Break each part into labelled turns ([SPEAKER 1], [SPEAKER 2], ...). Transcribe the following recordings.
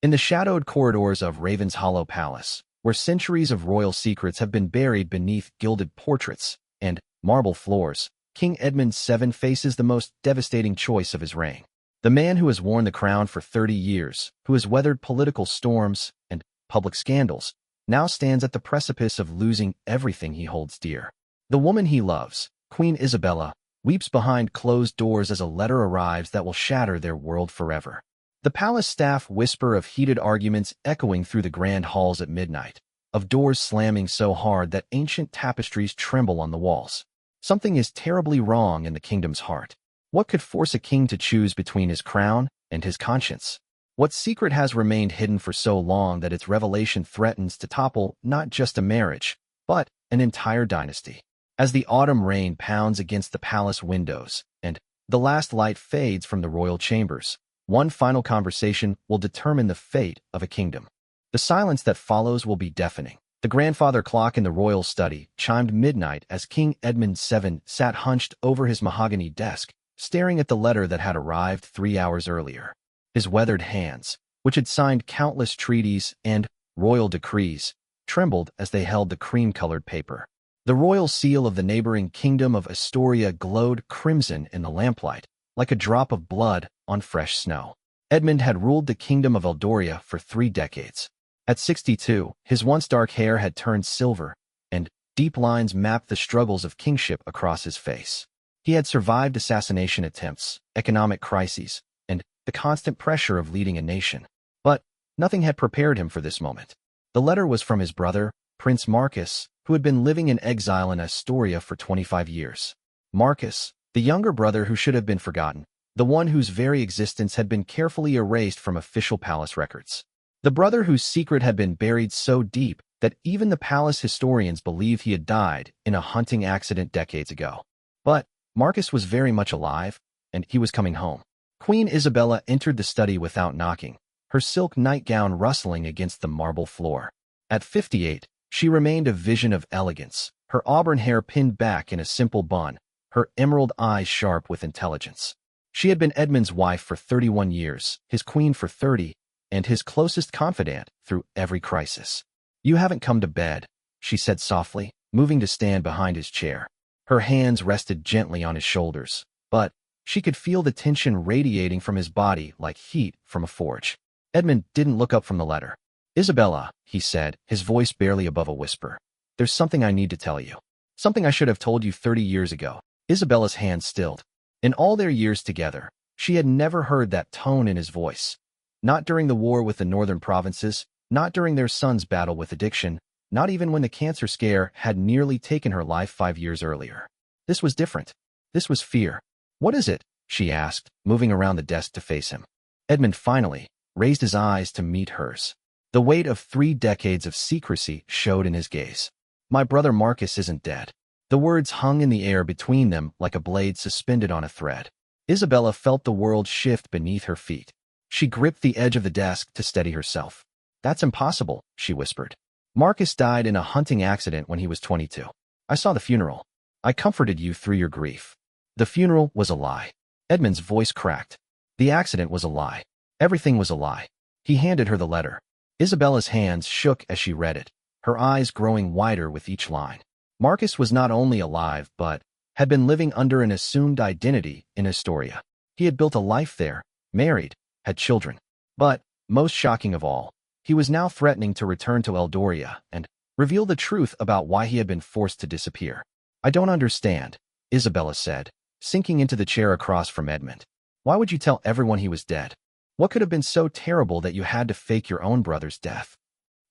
[SPEAKER 1] In the shadowed corridors of Raven's Hollow Palace, where centuries of royal secrets have been buried beneath gilded portraits and marble floors, King Edmund VII faces the most devastating choice of his reign. The man who has worn the crown for 30 years, who has weathered political storms and public scandals, now stands at the precipice of losing everything he holds dear. The woman he loves, Queen Isabella, weeps behind closed doors as a letter arrives that will shatter their world forever. The palace staff whisper of heated arguments echoing through the grand halls at midnight, of doors slamming so hard that ancient tapestries tremble on the walls. Something is terribly wrong in the kingdom's heart. What could force a king to choose between his crown and his conscience? What secret has remained hidden for so long that its revelation threatens to topple not just a marriage, but an entire dynasty? As the autumn rain pounds against the palace windows and the last light fades from the royal chambers, one final conversation will determine the fate of a kingdom. The silence that follows will be deafening. The grandfather clock in the royal study chimed midnight as King Edmund VII sat hunched over his mahogany desk, staring at the letter that had arrived 3 hours earlier. His weathered hands, which had signed countless treaties and royal decrees, trembled as they held the cream-colored paper. The royal seal of the neighboring kingdom of Astoria glowed crimson in the lamplight, like a drop of blood on fresh snow. Edmund had ruled the kingdom of Eldoria for 3 decades. At 62, his once dark hair had turned silver, and deep lines mapped the struggles of kingship across his face. He had survived assassination attempts, economic crises, and the constant pressure of leading a nation. But nothing had prepared him for this moment. The letter was from his brother, Prince Marcus, who had been living in exile in Astoria for 25 years. Marcus, the younger brother who should have been forgotten, the one whose very existence had been carefully erased from official palace records. The brother whose secret had been buried so deep that even the palace historians believe he had died in a hunting accident decades ago. But Marcus was very much alive, and he was coming home. Queen Isabella entered the study without knocking, her silk nightgown rustling against the marble floor. At 58, she remained a vision of elegance, her auburn hair pinned back in a simple bun, her emerald eyes sharp with intelligence. She had been Edmund's wife for 31 years, his queen for 30, and his closest confidant through every crisis. "You haven't come to bed," she said softly, moving to stand behind his chair. Her hands rested gently on his shoulders, but she could feel the tension radiating from his body like heat from a forge. Edmund didn't look up from the letter. "Isabella," he said, his voice barely above a whisper, "there's something I need to tell you. Something I should have told you 30 years ago." Isabella's hands stilled. In all their years together, she had never heard that tone in his voice. Not during the war with the northern provinces, not during their son's battle with addiction, not even when the cancer scare had nearly taken her life 5 years earlier. This was different. This was fear. "What is it?" she asked, moving around the desk to face him. Edmund finally raised his eyes to meet hers. The weight of 3 decades of secrecy showed in his gaze. "My brother Marcus isn't dead." The words hung in the air between them like a blade suspended on a thread. Isabella felt the world shift beneath her feet. She gripped the edge of the desk to steady herself. "That's impossible," she whispered. "Marcus died in a hunting accident when he was 22. I saw the funeral. I comforted you through your grief." The funeral was a lie. Edmund's voice cracked. The accident was a lie. Everything was a lie. He handed her the letter. Isabella's hands shook as she read it, her eyes growing wider with each line. Marcus was not only alive, but had been living under an assumed identity in Astoria. He had built a life there, married, had children. But, most shocking of all, he was now threatening to return to Eldoria and reveal the truth about why he had been forced to disappear. "I don't understand," Isabella said, sinking into the chair across from Edmund. "Why would you tell everyone he was dead? What could have been so terrible that you had to fake your own brother's death?"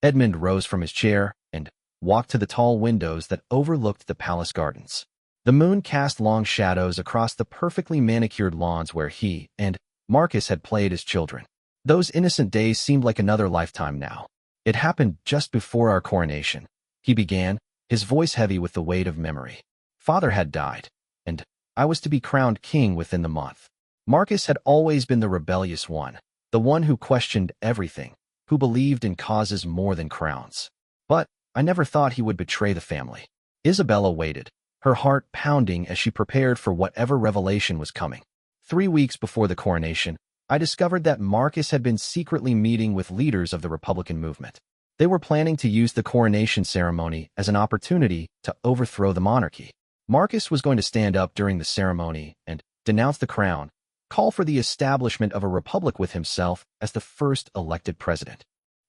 [SPEAKER 1] Edmund rose from his chair and walked to the tall windows that overlooked the palace gardens. The moon cast long shadows across the perfectly manicured lawns where he and Marcus had played as children. Those innocent days seemed like another lifetime now. "It happened just before our coronation," he began, his voice heavy with the weight of memory. "Father had died, and I was to be crowned king within the month. Marcus had always been the rebellious one, the one who questioned everything, who believed in causes more than crowns. But I never thought he would betray the family." Isabella waited, her heart pounding as she prepared for whatever revelation was coming. 3 weeks before the coronation, I discovered that Marcus had been secretly meeting with leaders of the Republican movement. They were planning to use the coronation ceremony as an opportunity to overthrow the monarchy. Marcus was going to stand up during the ceremony and denounce the crown, call for the establishment of a republic with himself as the first elected president.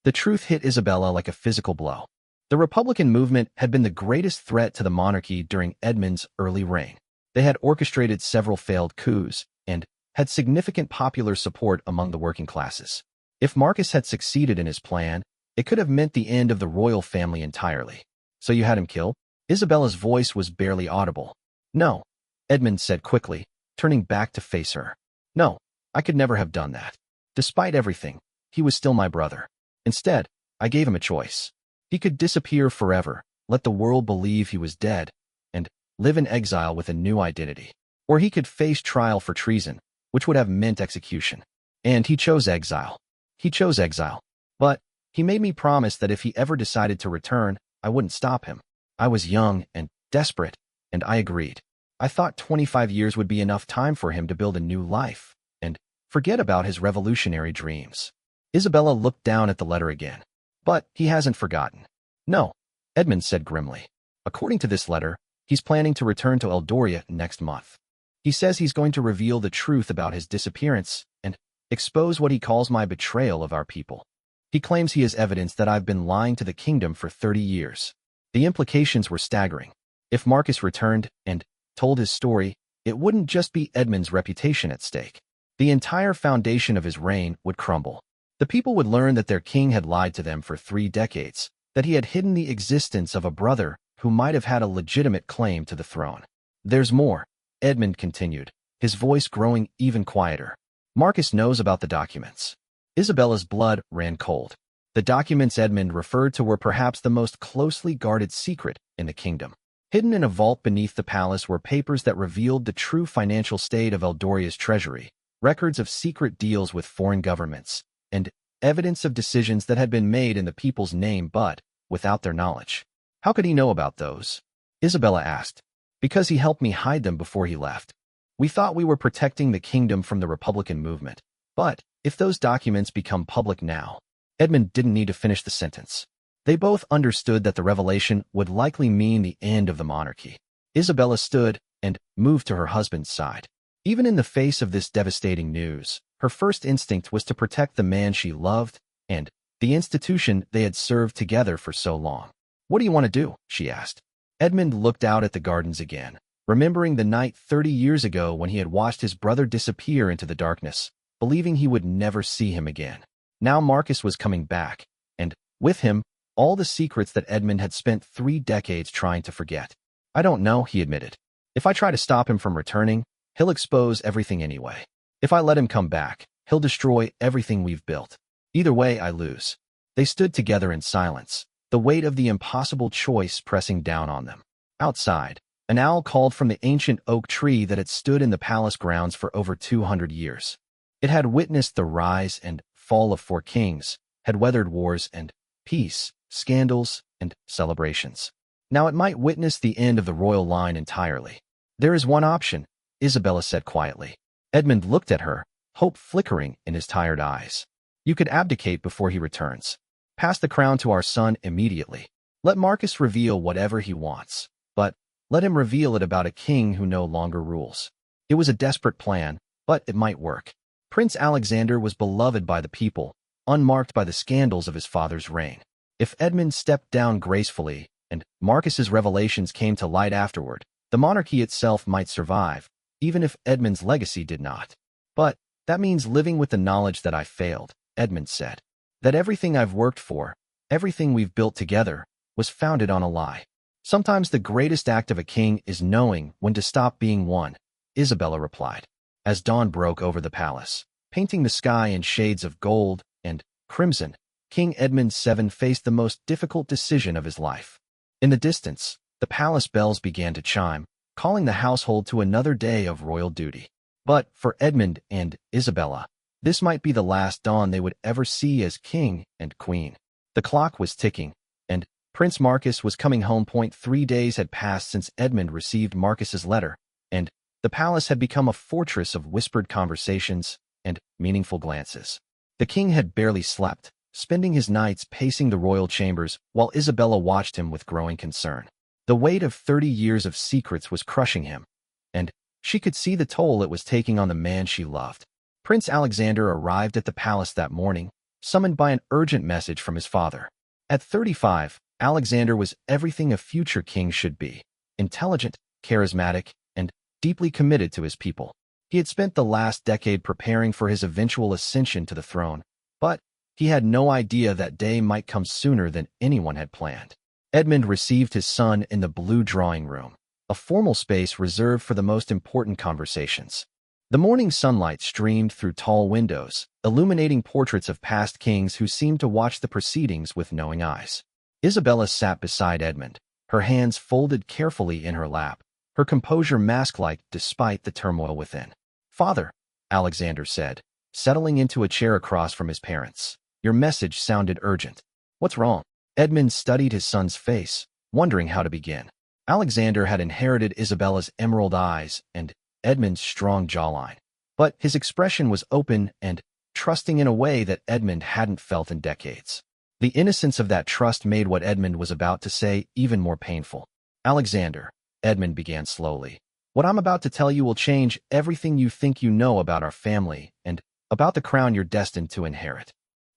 [SPEAKER 1] The truth hit Isabella like a physical blow. The Republican movement had been the greatest threat to the monarchy during Edmund's early reign. They had orchestrated several failed coups and had significant popular support among the working classes. If Marcus had succeeded in his plan, it could have meant the end of the royal family entirely. So you had him killed? Isabella's voice was barely audible. No, Edmund said quickly, turning back to face her. No, I could never have done that. Despite everything, he was still my brother. Instead, I gave him a choice. He could disappear forever, let the world believe he was dead, and live in exile with a new identity. Or he could face trial for treason, which would have meant execution. And he chose exile. He chose exile. But he made me promise that if he ever decided to return, I wouldn't stop him. I was young and desperate, and I agreed. I thought 25 years would be enough time for him to build a new life and forget about his revolutionary dreams. Isabella looked down at the letter again. But he hasn't forgotten. No, Edmund said grimly. According to this letter, he's planning to return to Eldoria next month. He says he's going to reveal the truth about his disappearance and expose what he calls my betrayal of our people. He claims he has evidence that I've been lying to the kingdom for 30 years. The implications were staggering. If Marcus returned and told his story, it wouldn't just be Edmund's reputation at stake. The entire foundation of his reign would crumble. The people would learn that their king had lied to them for 3 decades, that he had hidden the existence of a brother who might have had a legitimate claim to the throne. There's more, Edmund continued, his voice growing even quieter. Marcus knows about the documents. Isabella's blood ran cold. The documents Edmund referred to were perhaps the most closely guarded secret in the kingdom. Hidden in a vault beneath the palace were papers that revealed the true financial state of Eldoria's treasury, records of secret deals with foreign governments, and evidence of decisions that had been made in the people's name but without their knowledge. How could he know about those? Isabella asked. Because he helped me hide them before he left. We thought we were protecting the kingdom from the Republican movement. But if those documents become public now, Edmund didn't need to finish the sentence. They both understood that the revelation would likely mean the end of the monarchy. Isabella stood and moved to her husband's side. Even in the face of this devastating news, her first instinct was to protect the man she loved and the institution they had served together for so long. What do you want to do? She asked. Edmund looked out at the gardens again, remembering the night 30 years ago when he had watched his brother disappear into the darkness, believing he would never see him again. Now Marcus was coming back, and with him, all the secrets that Edmund had spent 3 decades trying to forget. I don't know, he admitted. If I try to stop him from returning, he'll expose everything anyway. If I let him come back, he'll destroy everything we've built. Either way, I lose. They stood together in silence, the weight of the impossible choice pressing down on them. Outside, an owl called from the ancient oak tree that had stood in the palace grounds for over 200 years. It had witnessed the rise and fall of 4 kings, had weathered wars and peace, scandals, and celebrations. Now it might witness the end of the royal line entirely. There is one option, Isabella said quietly. Edmund looked at her, hope flickering in his tired eyes. You could abdicate before he returns. Pass the crown to our son immediately. Let Marcus reveal whatever he wants, but let him reveal it about a king who no longer rules. It was a desperate plan, but it might work. Prince Alexander was beloved by the people, unmarked by the scandals of his father's reign. If Edmund stepped down gracefully, and Marcus's revelations came to light afterward, the monarchy itself might survive, even if Edmund's legacy did not. But that means living with the knowledge that I failed, Edmund said. That everything I've worked for, everything we've built together, was founded on a lie. Sometimes the greatest act of a king is knowing when to stop being one, Isabella replied. As dawn broke over the palace, painting the sky in shades of gold and crimson, King Edmund VII faced the most difficult decision of his life. In the distance, the palace bells began to chime, calling the household to another day of royal duty. But for Edmund and Isabella, this might be the last dawn they would ever see as king and queen. The clock was ticking, and Prince Marcus was coming home. 3 days had passed since Edmund received Marcus's letter, and the palace had become a fortress of whispered conversations, and meaningful glances. The king had barely slept, spending his nights pacing the royal chambers while Isabella watched him with growing concern. The weight of 30 years of secrets was crushing him, and she could see the toll it was taking on the man she loved. Prince Alexander arrived at the palace that morning, summoned by an urgent message from his father. At 35, Alexander was everything a future king should be: intelligent, charismatic, and deeply committed to his people. He had spent the last decade preparing for his eventual ascension to the throne, but he had no idea that day might come sooner than anyone had planned. Edmund received his son in the blue drawing room, a formal space reserved for the most important conversations. The morning sunlight streamed through tall windows, illuminating portraits of past kings who seemed to watch the proceedings with knowing eyes. Isabella sat beside Edmund, her hands folded carefully in her lap, her composure mask-like despite the turmoil within. "Father," Alexander said, settling into a chair across from his parents. "Your message sounded urgent." "What's wrong?" Edmund studied his son's face, wondering how to begin. Alexander had inherited Isabella's emerald eyes and Edmund's strong jawline, but his expression was open and trusting in a way that Edmund hadn't felt in decades. The innocence of that trust made what Edmund was about to say even more painful. "Alexander," Edmund began slowly, "what I'm about to tell you will change everything you think you know about our family and about the crown you're destined to inherit."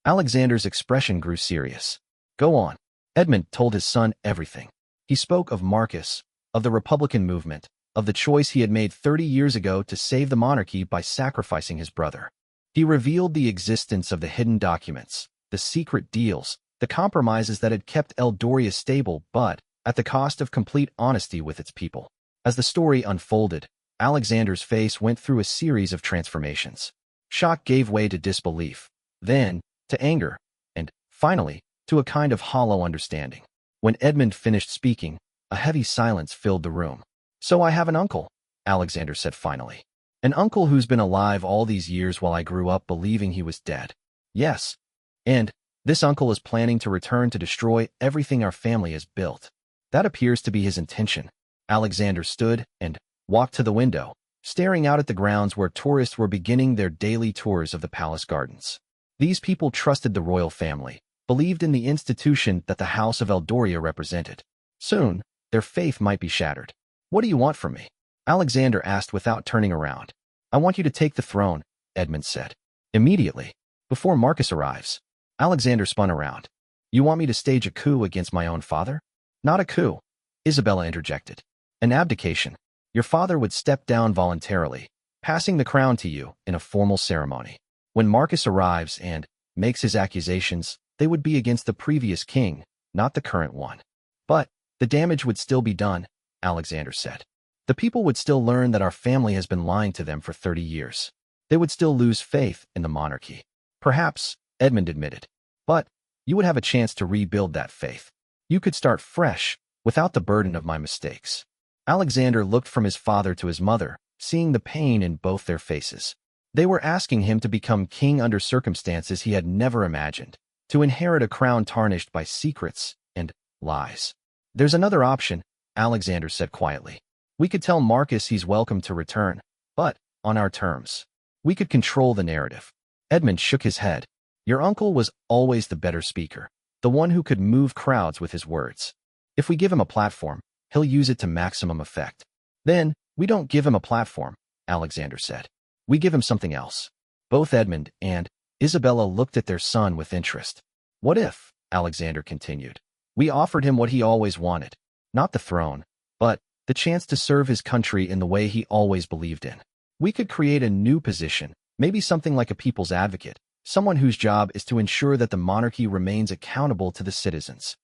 [SPEAKER 1] Alexander's expression grew serious. "Go on." Edmund told his son everything. He spoke of Marcus, of the Republican movement, of the choice he had made 30 years ago to save the monarchy by sacrificing his brother. He revealed the existence of the hidden documents, the secret deals, the compromises that had kept Eldoria stable but at the cost of complete honesty with its people. As the story unfolded, Alexander's face went through a series of transformations. Shock gave way to disbelief, then to anger, and finally to a kind of hollow understanding. When Edmund finished speaking, a heavy silence filled the room. "So I have an uncle," Alexander said finally. "An uncle who's been alive all these years while I grew up believing he was dead." "Yes. And this uncle is planning to return to destroy everything our family has built." "That appears to be his intention." Alexander stood and walked to the window, staring out at the grounds where tourists were beginning their daily tours of the palace gardens. These people trusted the royal family, believed in the institution that the House of Eldoria represented. Soon, their faith might be shattered. "What do you want from me?" Alexander asked without turning around. "I want you to take the throne," Edmund said. "Immediately, before Marcus arrives." Alexander spun around. "You want me to stage a coup against my own father?" "Not a coup," Isabella interjected. "An abdication. Your father would step down voluntarily, passing the crown to you in a formal ceremony. When Marcus arrives and makes his accusations, they would be against the previous king, not the current one. But the damage would still be done," Alexander said. "The people would still learn that our family has been lying to them for 30 years. They would still lose faith in the monarchy." "Perhaps," Edmund admitted. "But you would have a chance to rebuild that faith. You could start fresh, without the burden of my mistakes." Alexander looked from his father to his mother, seeing the pain in both their faces. They were asking him to become king under circumstances he had never imagined, to inherit a crown tarnished by secrets and lies. "There's another option," Alexander said quietly. "We could tell Marcus he's welcome to return, but on our terms. We could control the narrative." Edmund shook his head. "Your uncle was always the better speaker, the one who could move crowds with his words. If we give him a platform, he'll use it to maximum effect." "Then, we don't give him a platform," Alexander said. "We give him something else." Both Edmund and Isabella looked at their son with interest. "What if," Alexander continued, "we offered him what he always wanted? Not the throne, but the chance to serve his country in the way he always believed in. We could create a new position, maybe something like a people's advocate, someone whose job is to ensure that the monarchy remains accountable to the citizens."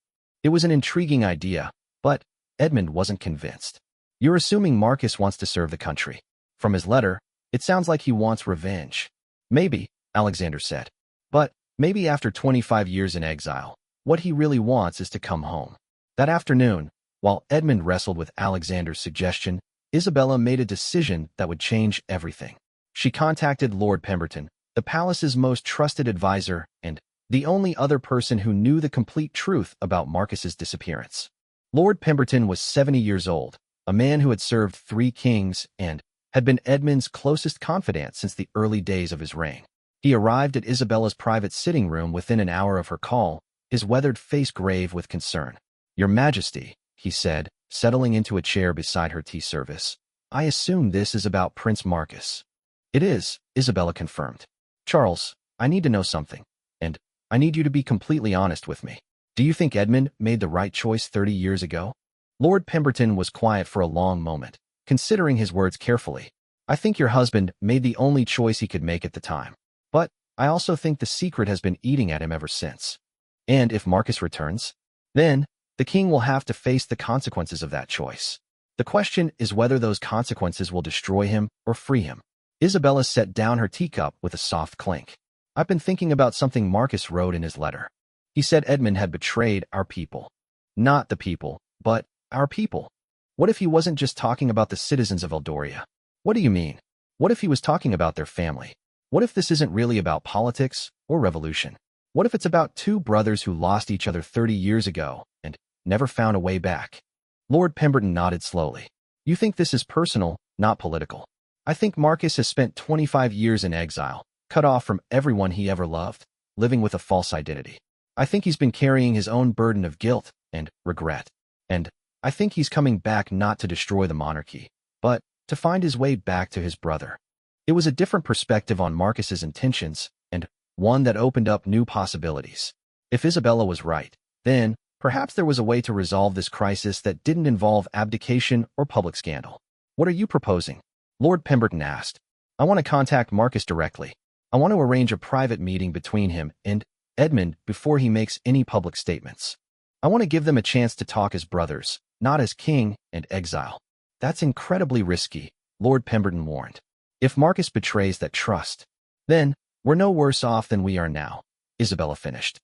[SPEAKER 1] It was an intriguing idea, but Edmund wasn't convinced. "You're assuming Marcus wants to serve the country. From his letter, it sounds like he wants revenge." "Maybe," Alexander said. "But maybe after 25 years in exile, what he really wants is to come home." That afternoon, while Edmund wrestled with Alexander's suggestion, Isabella made a decision that would change everything. She contacted Lord Pemberton, the palace's most trusted advisor and the only other person who knew the complete truth about Marcus's disappearance. Lord Pemberton was 70 years old, a man who had served 3 kings and had been Edmund's closest confidant since the early days of his reign. He arrived at Isabella's private sitting room within an hour of her call, his weathered face grave with concern. "Your Majesty," he said, settling into a chair beside her tea service. "I assume this is about Prince Marcus." "It is," Isabella confirmed. "Charles, I need to know something, and I need you to be completely honest with me. Do you think Edmund made the right choice 30 years ago?" Lord Pemberton was quiet for a long moment, considering his words carefully. "I think your husband made the only choice he could make at the time. But I also think the secret has been eating at him ever since. And if Marcus returns, then the king will have to face the consequences of that choice. The question is whether those consequences will destroy him or free him." Isabella set down her teacup with a soft clink. "I've been thinking about something Marcus wrote in his letter. He said Edmund had betrayed our people. Not the people, but our people. What if he wasn't just talking about the citizens of Eldoria? What do you mean? What if he was talking about their family? What if this isn't really about politics or revolution? What if it's about two brothers who lost each other 30 years ago and never found a way back?" Lord Pemberton nodded slowly. "You think this is personal, not political. I think Marcus has spent 25 years in exile, cut off from everyone he ever loved, living with a false identity. I think he's been carrying his own burden of guilt and regret. And I think he's coming back not to destroy the monarchy, but to find his way back to his brother." It was a different perspective on Marcus's intentions, and one that opened up new possibilities. If Isabella was right, then perhaps there was a way to resolve this crisis that didn't involve abdication or public scandal. "What are you proposing?" Lord Pemberton asked. "I want to contact Marcus directly. I want to arrange a private meeting between him and Edmund before he makes any public statements. I want to give them a chance to talk as brothers, not as king and exile." "That's incredibly risky," Lord Pemberton warned. "If Marcus betrays that trust, then we're no worse off than we are now," Isabella finished.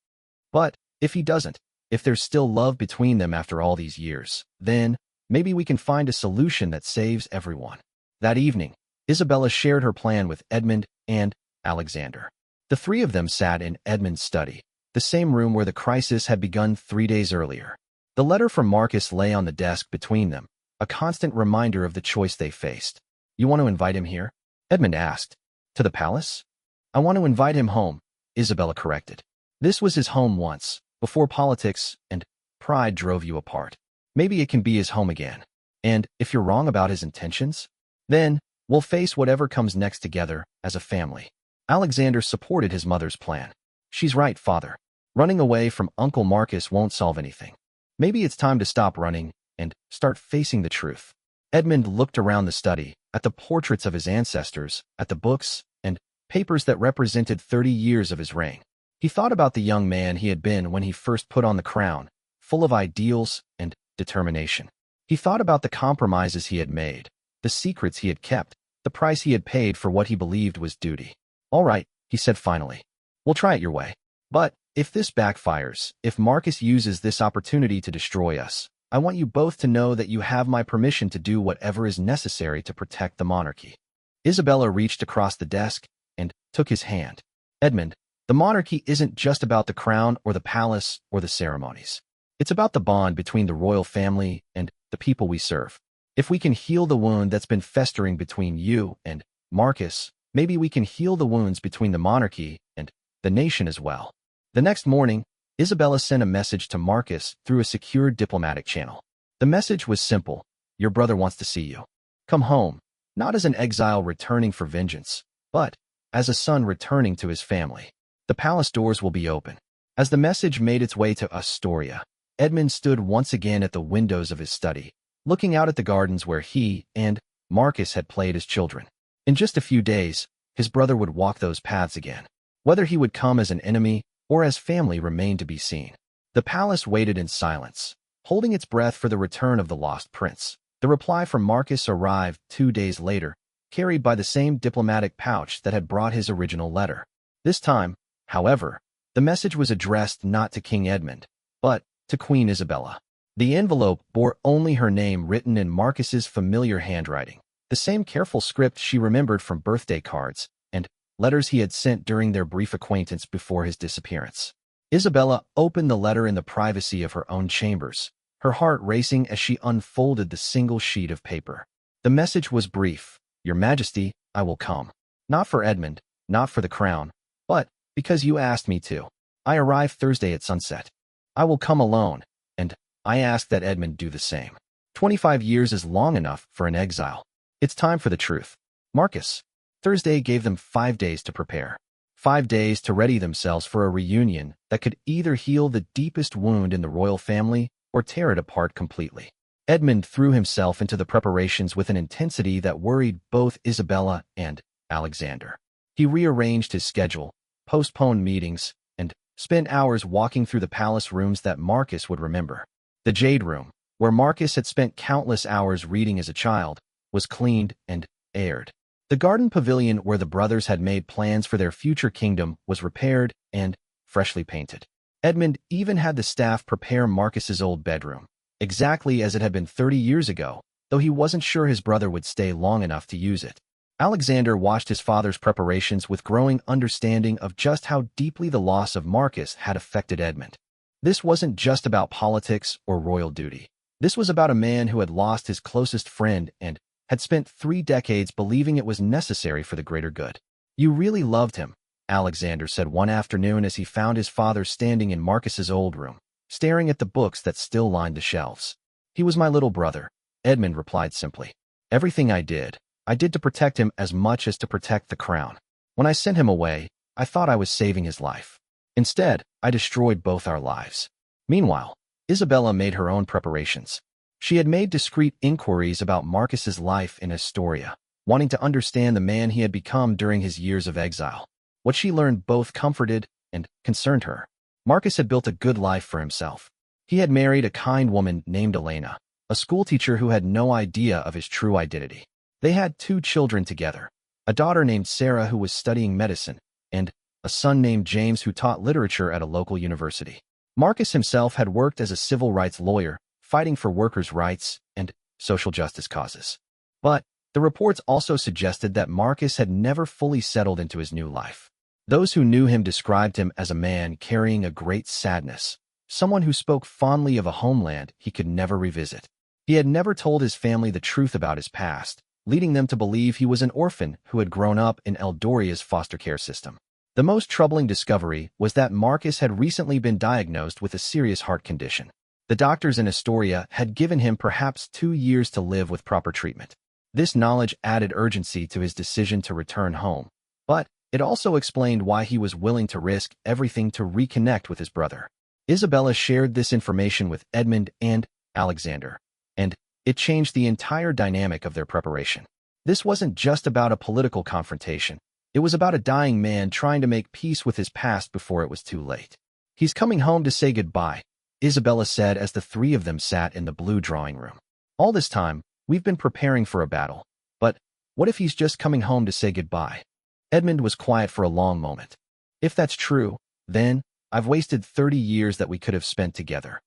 [SPEAKER 1] "But if he doesn't, if there's still love between them after all these years, then maybe we can find a solution that saves everyone." That evening, Isabella shared her plan with Edmund and Alexander. The three of them sat in Edmund's study, the same room where the crisis had begun 3 days earlier. The letter from Marcus lay on the desk between them, a constant reminder of the choice they faced. "You want to invite him here?" Edmund asked. "To the palace?" "I want to invite him home," Isabella corrected. "This was his home once, before politics and pride drove you apart. Maybe it can be his home again. And if you're wrong about his intentions, then we'll face whatever comes next together as a family." Alexander supported his mother's plan. "She's right, father. Running away from Uncle Marcus won't solve anything. Maybe it's time to stop running and start facing the truth." Edmund looked around the study, at the portraits of his ancestors, at the books and papers that represented 30 years of his reign. He thought about the young man he had been when he first put on the crown, full of ideals and determination. He thought about the compromises he had made, the secrets he had kept, the price he had paid for what he believed was duty. "All right," he said finally. "We'll try it your way. But if this backfires, if Marcus uses this opportunity to destroy us, I want you both to know that you have my permission to do whatever is necessary to protect the monarchy." Isabella reached across the desk and took his hand. "Edmund, the monarchy isn't just about the crown or the palace or the ceremonies. It's about the bond between the royal family and the people we serve. If we can heal the wound that's been festering between you and Marcus, maybe we can heal the wounds between the monarchy and the nation as well." The next morning, Isabella sent a message to Marcus through a secure diplomatic channel. The message was simple: "Your brother wants to see you. Come home, not as an exile returning for vengeance, but as a son returning to his family. The palace doors will be open." As the message made its way to Astoria, Edmund stood once again at the windows of his study, looking out at the gardens where he and Marcus had played as children. In just a few days, his brother would walk those paths again. Whether he would come as an enemy or as family remained to be seen. The palace waited in silence, holding its breath for the return of the lost prince. The reply from Marcus arrived 2 days later, carried by the same diplomatic pouch that had brought his original letter. This time, however, the message was addressed not to King Edmund, but to Queen Isabella. The envelope bore only her name written in Marcus's familiar handwriting, the same careful script she remembered from birthday cards and letters he had sent during their brief acquaintance before his disappearance. Isabella opened the letter in the privacy of her own chambers, her heart racing as she unfolded the single sheet of paper. The message was brief, "Your Majesty, I will come. Not for Edmund, not for the crown, but because you asked me to. I arrive Thursday at sunset. I will come alone, and I ask that Edmund do the same. 25 years is long enough for an exile. It's time for the truth." Marcus. Thursday gave them 5 days to prepare. 5 days to ready themselves for a reunion that could either heal the deepest wound in the royal family or tear it apart completely. Edmund threw himself into the preparations with an intensity that worried both Isabella and Alexander. He rearranged his schedule, postponed meetings, and spent hours walking through the palace rooms that Marcus would remember. The Jade Room, where Marcus had spent countless hours reading as a child, was cleaned and aired. The garden pavilion where the brothers had made plans for their future kingdom was repaired and freshly painted. Edmund even had the staff prepare Marcus's old bedroom, exactly as it had been 30 years ago, though he wasn't sure his brother would stay long enough to use it. Alexander watched his father's preparations with growing understanding of just how deeply the loss of Marcus had affected Edmund. This wasn't just about politics or royal duty. This was about a man who had lost his closest friend and had spent 3 decades believing it was necessary for the greater good. "You really loved him," Alexander said one afternoon as he found his father standing in Marcus's old room, staring at the books that still lined the shelves. "He was my little brother," Edmund replied simply. "Everything I did to protect him as much as to protect the crown. When I sent him away, I thought I was saving his life. Instead, I destroyed both our lives." Meanwhile, Isabella made her own preparations. She had made discreet inquiries about Marcus's life in Astoria, wanting to understand the man he had become during his years of exile. What she learned both comforted and concerned her. Marcus had built a good life for himself. He had married a kind woman named Elena, a schoolteacher who had no idea of his true identity. They had 2 children together, a daughter named Sarah who was studying medicine, and a son named James who taught literature at a local university. Marcus himself had worked as a civil rights lawyer, fighting for workers' rights and social justice causes. But the reports also suggested that Marcus had never fully settled into his new life. Those who knew him described him as a man carrying a great sadness, someone who spoke fondly of a homeland he could never revisit. He had never told his family the truth about his past, leading them to believe he was an orphan who had grown up in Eldoria's foster care system. The most troubling discovery was that Marcus had recently been diagnosed with a serious heart condition. The doctors in Astoria had given him perhaps 2 years to live with proper treatment. This knowledge added urgency to his decision to return home, but it also explained why he was willing to risk everything to reconnect with his brother. Isabella shared this information with Edmund and Alexander, and it changed the entire dynamic of their preparation. This wasn't just about a political confrontation. It was about a dying man trying to make peace with his past before it was too late. "He's coming home to say goodbye," Isabella said as the 3 of them sat in the blue drawing room. "All this time, we've been preparing for a battle. But what if he's just coming home to say goodbye?" Edmund was quiet for a long moment. "If that's true, then I've wasted 30 years that we could have spent together."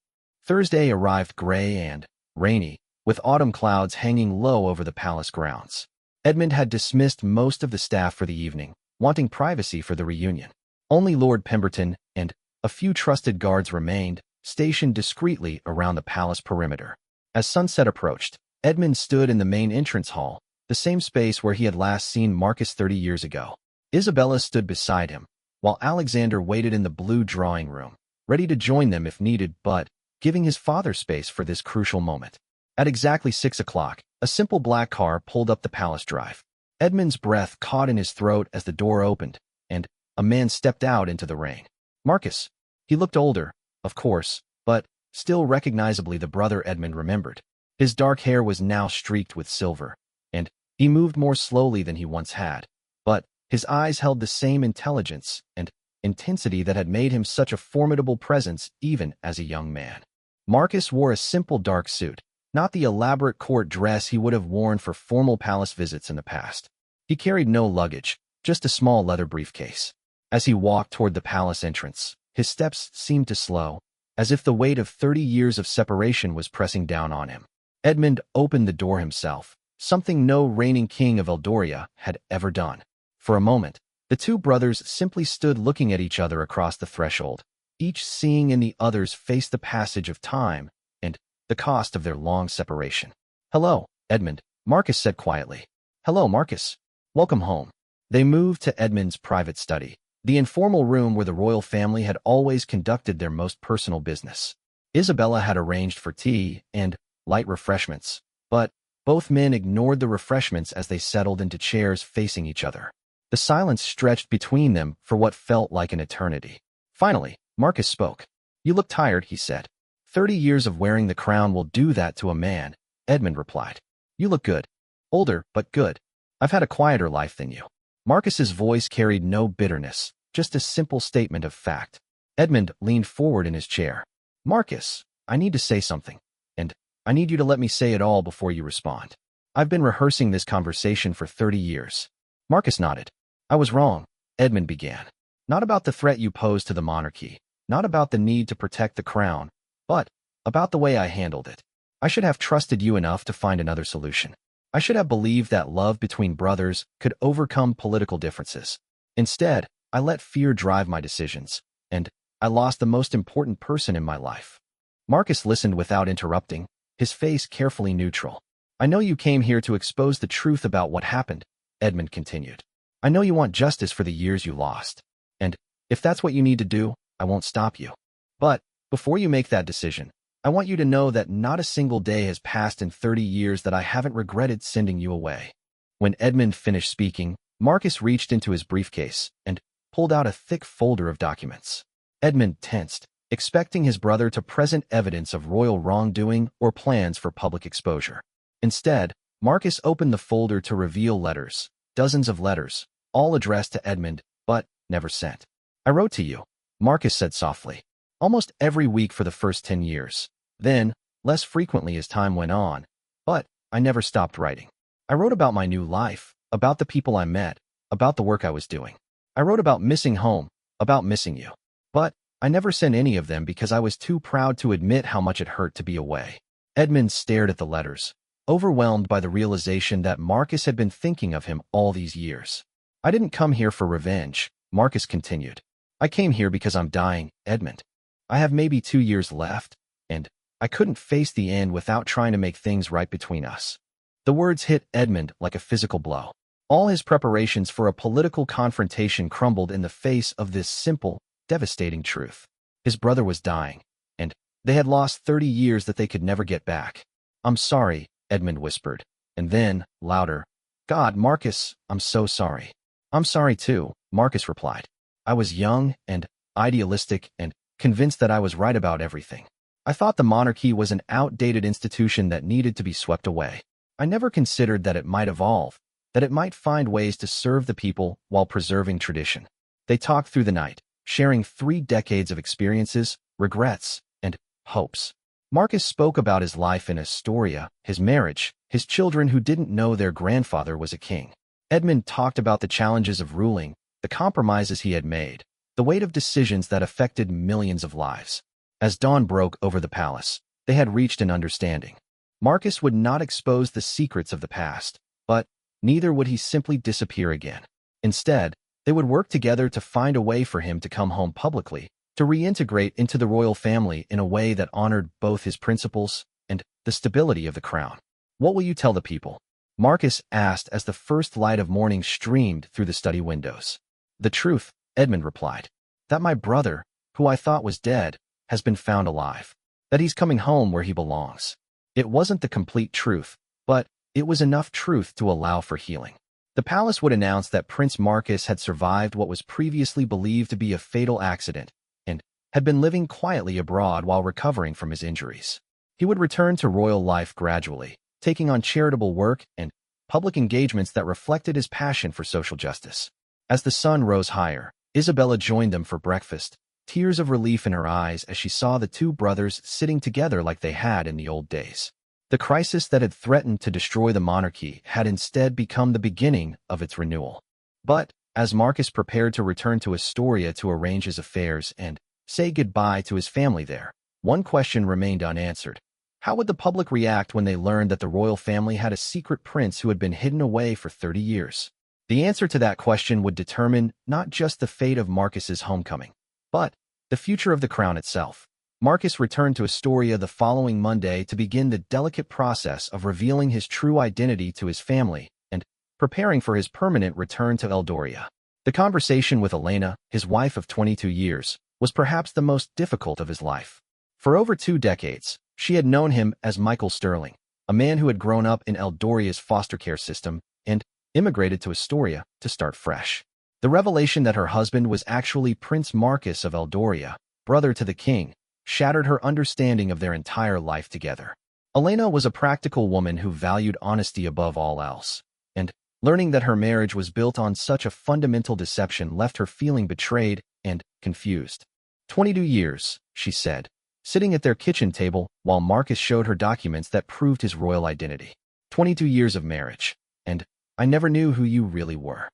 [SPEAKER 1] Thursday arrived gray and rainy, with autumn clouds hanging low over the palace grounds. Edmund had dismissed most of the staff for the evening, wanting privacy for the reunion. Only Lord Pemberton and a few trusted guards remained, stationed discreetly around the palace perimeter. As sunset approached, Edmund stood in the main entrance hall, the same space where he had last seen Marcus 30 years ago. Isabella stood beside him, while Alexander waited in the blue drawing room, ready to join them if needed, but giving his father space for this crucial moment. At exactly 6 o'clock, a simple black car pulled up the palace drive. Edmund's breath caught in his throat as the door opened, and a man stepped out into the rain. Marcus. He looked older, of course, but still recognizably the brother Edmund remembered. His dark hair was now streaked with silver, and he moved more slowly than he once had, but his eyes held the same intelligence and intensity that had made him such a formidable presence even as a young man. Marcus wore a simple dark suit, not the elaborate court dress he would have worn for formal palace visits in the past. He carried no luggage, just a small leather briefcase. As he walked toward the palace entrance, his steps seemed to slow, as if the weight of 30 years of separation was pressing down on him. Edmund opened the door himself, something no reigning king of Eldoria had ever done. For a moment, the 2 brothers simply stood looking at each other across the threshold, each seeing in the other's face the passage of time and the cost of their long separation. "Hello, Edmund," Marcus said quietly. Hello, Marcus. Welcome home. They moved to Edmund's private study, the informal room where the royal family had always conducted their most personal business. Isabella had arranged for tea and light refreshments, but both men ignored the refreshments as they settled into chairs facing each other. The silence stretched between them for what felt like an eternity. Finally, Marcus spoke. "You look tired," he said. 30 years of wearing the crown will do that to a man," Edmund replied. "You look good. Older, but good. I've had a quieter life than you." Marcus's voice carried no bitterness, just a simple statement of fact. Edmund leaned forward in his chair. "Marcus, I need to say something, and I need you to let me say it all before you respond. I've been rehearsing this conversation for 30 years. Marcus nodded. "I was wrong," Edmund began. "Not about the threat you posed to the monarchy, not about the need to protect the crown, but about the way I handled it. I should have trusted you enough to find another solution. I should have believed that love between brothers could overcome political differences. Instead, I let fear drive my decisions, and I lost the most important person in my life." Marcus listened without interrupting, his face carefully neutral. "I know you came here to expose the truth about what happened," Edmund continued. "I know you want justice for the years you lost. And if that's what you need to do, I won't stop you. But before you make that decision, I want you to know that not a single day has passed in 30 years that I haven't regretted sending you away." When Edmund finished speaking, Marcus reached into his briefcase and pulled out a thick folder of documents. Edmund tensed, expecting his brother to present evidence of royal wrongdoing or plans for public exposure. Instead, Marcus opened the folder to reveal letters, dozens of letters, all addressed to Edmund, but never sent. "I wrote to you," Marcus said softly, "almost every week for the first 10 years. Then, less frequently as time went on, but I never stopped writing. I wrote about my new life, about the people I met, about the work I was doing. I wrote about missing home, about missing you. But I never sent any of them because I was too proud to admit how much it hurt to be away." Edmund stared at the letters, overwhelmed by the realization that Marcus had been thinking of him all these years. "I didn't come here for revenge," Marcus continued. "I came here because I'm dying, Edmund. I have maybe 2 years left, and I couldn't face the end without trying to make things right between us." The words hit Edmund like a physical blow. All his preparations for a political confrontation crumbled in the face of this simple, devastating truth. His brother was dying, and they had lost 30 years that they could never get back. "I'm sorry," Edmund whispered, and then, louder, "God, Marcus, I'm so sorry." "I'm sorry too," Marcus replied. "I was young and idealistic and convinced that I was right about everything. I thought the monarchy was an outdated institution that needed to be swept away. I never considered that it might evolve, that it might find ways to serve the people while preserving tradition." They talked through the night, sharing 3 decades of experiences, regrets, and hopes. Marcus spoke about his life in Astoria, his marriage, his children who didn't know their grandfather was a king. Edmund talked about the challenges of ruling, the compromises he had made, the weight of decisions that affected millions of lives. As dawn broke over the palace, they had reached an understanding. Marcus would not expose the secrets of the past, but neither would he simply disappear again. Instead, they would work together to find a way for him to come home publicly, to reintegrate into the royal family in a way that honored both his principles and the stability of the crown. "What will you tell the people?" Marcus asked as the first light of morning streamed through the study windows. "The truth," Edmund replied. "That my brother, who I thought was dead, has been found alive. That he's coming home where he belongs." It wasn't the complete truth, but it was enough truth to allow for healing. The palace would announce that Prince Marcus had survived what was previously believed to be a fatal accident and had been living quietly abroad while recovering from his injuries. He would return to royal life gradually, taking on charitable work and public engagements that reflected his passion for social justice. As the sun rose higher, Isabella joined them for breakfast, tears of relief in her eyes as she saw the 2 brothers sitting together like they had in the old days. The crisis that had threatened to destroy the monarchy had instead become the beginning of its renewal. But as Marcus prepared to return to Astoria to arrange his affairs and say goodbye to his family there, one question remained unanswered. How would the public react when they learned that the royal family had a secret prince who had been hidden away for 30 years? The answer to that question would determine not just the fate of Marcus's homecoming, but the future of the crown itself. Marcus returned to Astoria the following Monday to begin the delicate process of revealing his true identity to his family and preparing for his permanent return to Eldoria. The conversation with Elena, his wife of 22 years, was perhaps the most difficult of his life. For over 2 decades, she had known him as Michael Sterling, a man who had grown up in Eldoria's foster care system and immigrated to Astoria to start fresh. The revelation that her husband was actually Prince Marcus of Eldoria, brother to the king, shattered her understanding of their entire life together. Elena was a practical woman who valued honesty above all else, and learning that her marriage was built on such a fundamental deception left her feeling betrayed and confused. 22 years, she said, sitting at their kitchen table while Marcus showed her documents that proved his royal identity. 22 years of marriage, and I never knew who you really were.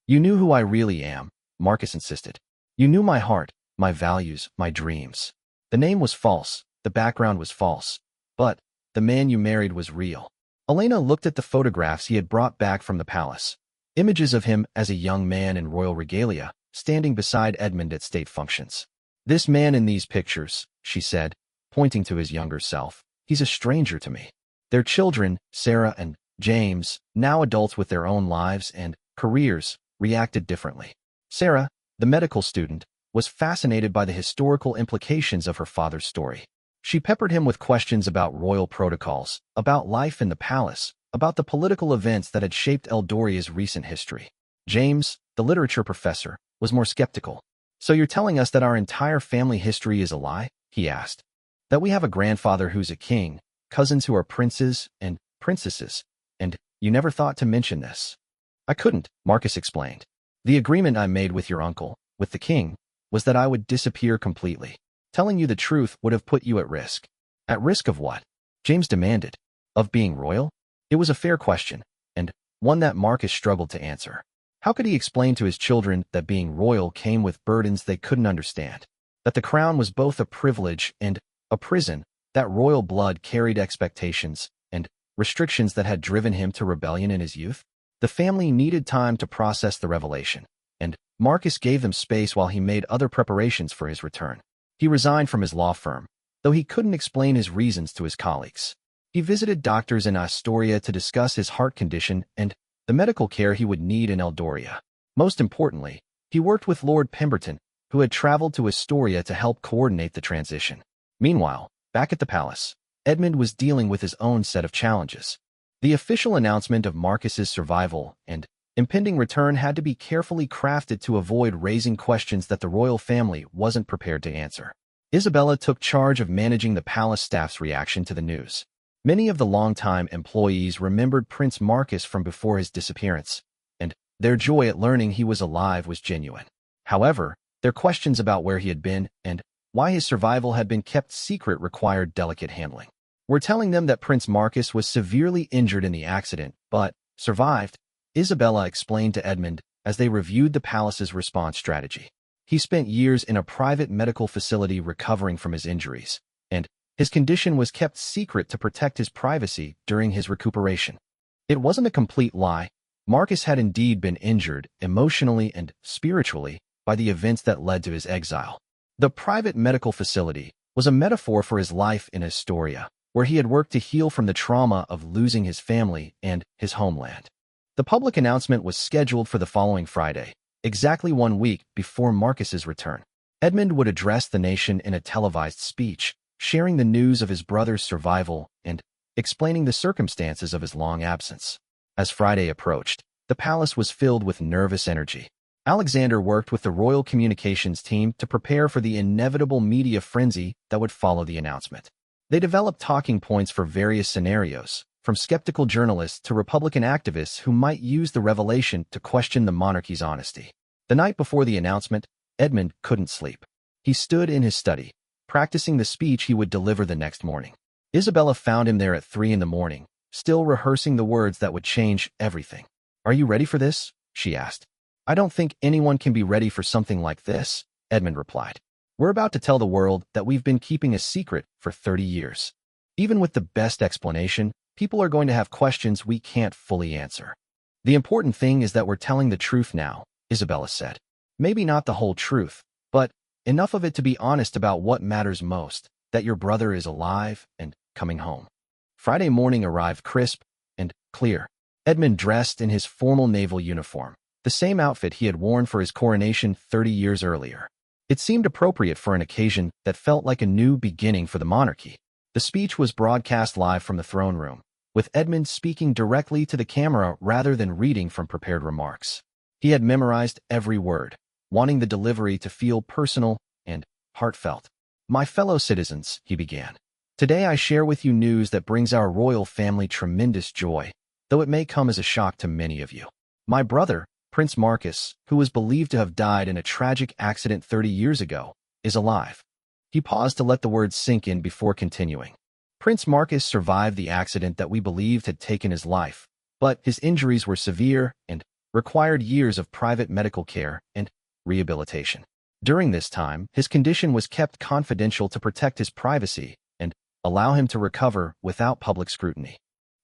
[SPEAKER 1] You knew who I really am, Marcus insisted. You knew my heart, my values, my dreams. The name was false, the background was false, but the man you married was real. Elena looked at the photographs he had brought back from the palace, images of him as a young man in royal regalia, standing beside Edmund at state functions. This man in these pictures, she said, pointing to his younger self, he's a stranger to me. Their children, Sarah and James, now adults with their own lives and careers, reacted differently. Sarah, the medical student, was fascinated by the historical implications of her father's story. She peppered him with questions about royal protocols, about life in the palace, about the political events that had shaped Eldoria's recent history. James, the literature professor, was more skeptical. So you're telling us that our entire family history is a lie? He asked. That we have a grandfather who's a king, cousins who are princes and princesses, and you never thought to mention this. I couldn't, Marcus explained. The agreement I made with your uncle, with the king, was that I would disappear completely. Telling you the truth would have put you at risk. At risk of what? James demanded. Of being royal? It was a fair question, and one that Marcus struggled to answer. How could he explain to his children that being royal came with burdens they couldn't understand? That the crown was both a privilege and a prison, that royal blood carried expectations and restrictions that had driven him to rebellion in his youth? The family needed time to process the revelation, and Marcus gave them space while he made other preparations for his return. He resigned from his law firm, though he couldn't explain his reasons to his colleagues. He visited doctors in Astoria to discuss his heart condition and the medical care he would need in Eldoria. Most importantly, he worked with Lord Pemberton, who had traveled to Astoria to help coordinate the transition. Meanwhile, back at the palace, Edmund was dealing with his own set of challenges. The official announcement of Marcus's survival and impending return had to be carefully crafted to avoid raising questions that the royal family wasn't prepared to answer. Isabella took charge of managing the palace staff's reaction to the news. Many of the longtime employees remembered Prince Marcus from before his disappearance, and their joy at learning he was alive was genuine. However, their questions about where he had been and why his survival had been kept secret required delicate handling. We're telling them that Prince Marcus was severely injured in the accident, but survived, Isabella explained to Edmund as they reviewed the palace's response strategy. He spent years in a private medical facility recovering from his injuries, and his condition was kept secret to protect his privacy during his recuperation. It wasn't a complete lie. Marcus had indeed been injured emotionally and spiritually by the events that led to his exile. The private medical facility was a metaphor for his life in Astoria, where he had worked to heal from the trauma of losing his family and his homeland. The public announcement was scheduled for the following Friday, exactly 1 week before Marcus's return. Edmund would address the nation in a televised speech, sharing the news of his brother's survival and explaining the circumstances of his long absence. As Friday approached, the palace was filled with nervous energy. Alexander worked with the royal communications team to prepare for the inevitable media frenzy that would follow the announcement. They developed talking points for various scenarios, from skeptical journalists to Republican activists who might use the revelation to question the monarchy's honesty. The night before the announcement, Edmund couldn't sleep. He stood in his study, practicing the speech he would deliver the next morning. Isabella found him there at 3 a.m, still rehearsing the words that would change everything. "Are you ready for this?" she asked. "I don't think anyone can be ready for something like this," Edmund replied. "We're about to tell the world that we've been keeping a secret for 30 years. Even with the best explanation, people are going to have questions we can't fully answer. The important thing is that we're telling the truth now," Isabella said. "Maybe not the whole truth, but enough of it to be honest about what matters most, that your brother is alive and coming home." Friday morning arrived crisp and clear. Edmund dressed in his formal naval uniform, the same outfit he had worn for his coronation 30 years earlier. It seemed appropriate for an occasion that felt like a new beginning for the monarchy. The speech was broadcast live from the throne room, with Edmund speaking directly to the camera rather than reading from prepared remarks. He had memorized every word, wanting the delivery to feel personal and heartfelt. "My fellow citizens," he began, "today I share with you news that brings our royal family tremendous joy, though it may come as a shock to many of you. My brother, Prince Marcus, who was believed to have died in a tragic accident 30 years ago, is alive." He paused to let the words sink in before continuing. "Prince Marcus survived the accident that we believed had taken his life, but his injuries were severe and required years of private medical care and rehabilitation. During this time, his condition was kept confidential to protect his privacy and allow him to recover without public scrutiny."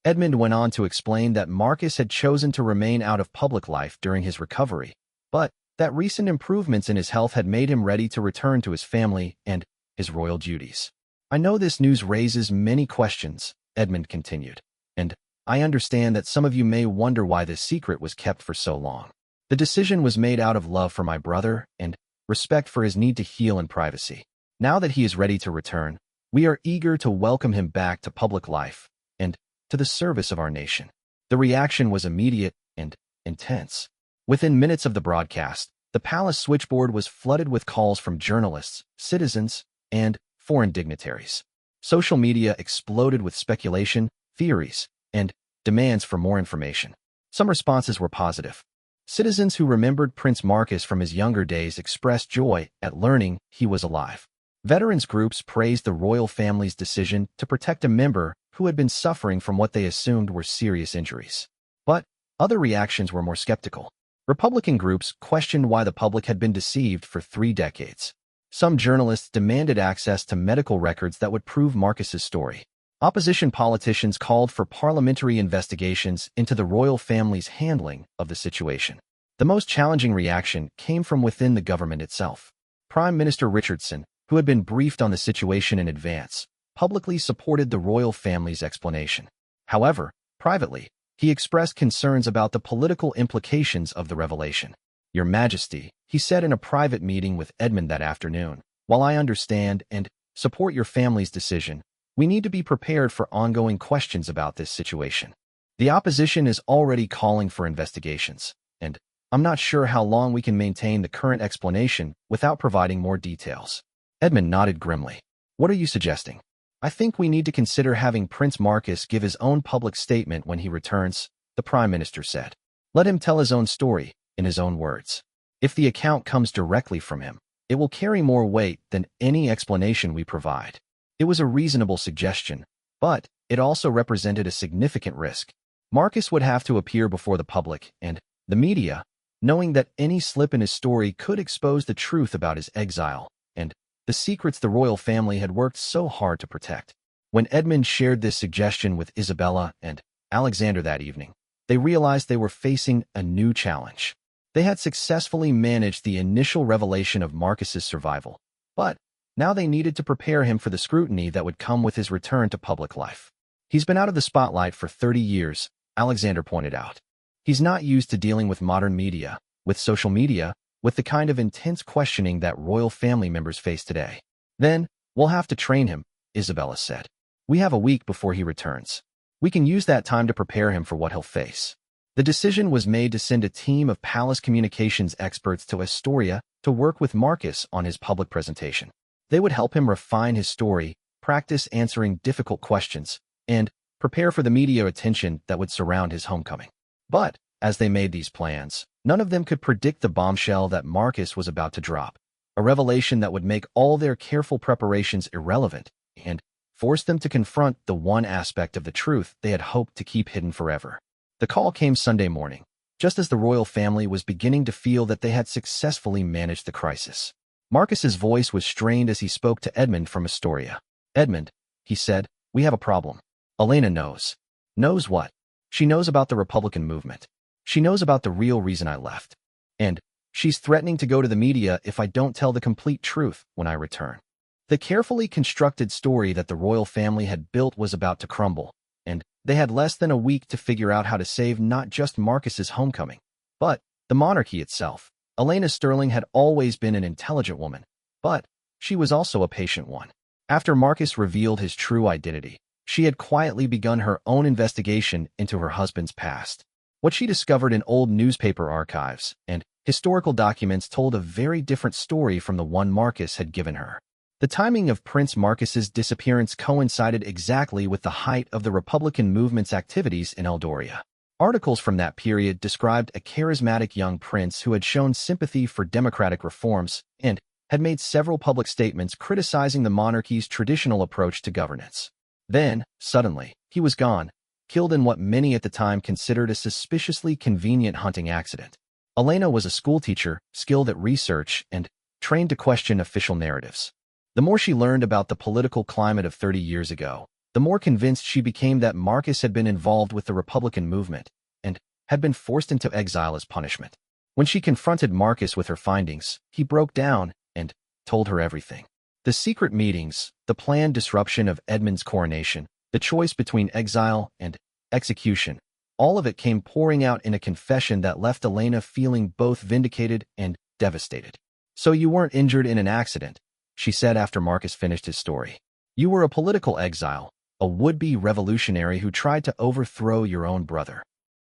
[SPEAKER 1] Edmund went on to explain that Marcus had chosen to remain out of public life during his recovery, but that recent improvements in his health had made him ready to return to his family and his royal duties. "I know this news raises many questions," Edmund continued, "and I understand that some of you may wonder why this secret was kept for so long. The decision was made out of love for my brother and respect for his need to heal in privacy. Now that he is ready to return, we are eager to welcome him back to public life and to the service of our nation." The reaction was immediate and intense. Within minutes of the broadcast, the palace switchboard was flooded with calls from journalists, citizens, and foreign dignitaries. Social media exploded with speculation, theories, and demands for more information. Some responses were positive. Citizens who remembered Prince Marcus from his younger days expressed joy at learning he was alive. Veterans groups praised the royal family's decision to protect a member who had been suffering from what they assumed were serious injuries. But other reactions were more skeptical. Republican groups questioned why the public had been deceived for 3 decades. Some journalists demanded access to medical records that would prove Marcus's story. Opposition politicians called for parliamentary investigations into the royal family's handling of the situation. The most challenging reaction came from within the government itself. Prime Minister Richardson, who had been briefed on the situation in advance, publicly supported the royal family's explanation. However, privately, he expressed concerns about the political implications of the revelation. "Your Majesty," he said in a private meeting with Edmund that afternoon, "while I understand and support your family's decision, we need to be prepared for ongoing questions about this situation. The opposition is already calling for investigations, and I'm not sure how long we can maintain the current explanation without providing more details." Edmund nodded grimly. "What are you suggesting?" "I think we need to consider having Prince Marcus give his own public statement when he returns," the Prime Minister said. "Let him tell his own story, in his own words. If the account comes directly from him, it will carry more weight than any explanation we provide." It was a reasonable suggestion, but it also represented a significant risk. Marcus would have to appear before the public and the media, knowing that any slip in his story could expose the truth about his exile and the secrets the royal family had worked so hard to protect. When Edmund shared this suggestion with Isabella and Alexander that evening, they realized they were facing a new challenge. They had successfully managed the initial revelation of Marcus's survival, but now they needed to prepare him for the scrutiny that would come with his return to public life. "He's been out of the spotlight for 30 years, Alexander pointed out. "He's not used to dealing with modern media, with social media, with the kind of intense questioning that royal family members face today." "Then, we'll have to train him," Isabella said. "We have a week before he returns. We can use that time to prepare him for what he'll face." The decision was made to send a team of palace communications experts to Astoria to work with Marcus on his public presentation. They would help him refine his story, practice answering difficult questions, and prepare for the media attention that would surround his homecoming. But, as they made these plans, none of them could predict the bombshell that Marcus was about to drop, a revelation that would make all their careful preparations irrelevant and force them to confront the one aspect of the truth they had hoped to keep hidden forever. The call came Sunday morning, just as the royal family was beginning to feel that they had successfully managed the crisis. Marcus's voice was strained as he spoke to Edmund from Astoria. "Edmund," he said, "we have a problem. Elena knows." "Knows what?" "She knows about the Republican movement. She knows about the real reason I left. And she's threatening to go to the media if I don't tell the complete truth when I return." The carefully constructed story that the royal family had built was about to crumble, and They had less than a week to figure out how to save not just Marcus's homecoming, but the monarchy itself. Elena Sterling had always been an intelligent woman, but she was also a patient one. After Marcus revealed his true identity, she had quietly begun her own investigation into her husband's past. What she discovered in old newspaper archives and historical documents told a very different story from the one Marcus had given her. The timing of Prince Marcus's disappearance coincided exactly with the height of the Republican movement's activities in Eldoria. Articles from that period described a charismatic young prince who had shown sympathy for democratic reforms and had made several public statements criticizing the monarchy's traditional approach to governance. Then, suddenly, he was gone, killed in what many at the time considered a suspiciously convenient hunting accident. Elena was a schoolteacher, skilled at research and trained to question official narratives. The more she learned about the political climate of 30 years ago, the more convinced she became that Marcus had been involved with the Republican movement and had been forced into exile as punishment. When she confronted Marcus with her findings, he broke down and told her everything. The secret meetings, the planned disruption of Edmund's coronation, the choice between exile and execution, all of it came pouring out in a confession that left Elena feeling both vindicated and devastated. "So you weren't injured in an accident," she said after Marcus finished his story. "You were a political exile, a would-be revolutionary who tried to overthrow your own brother."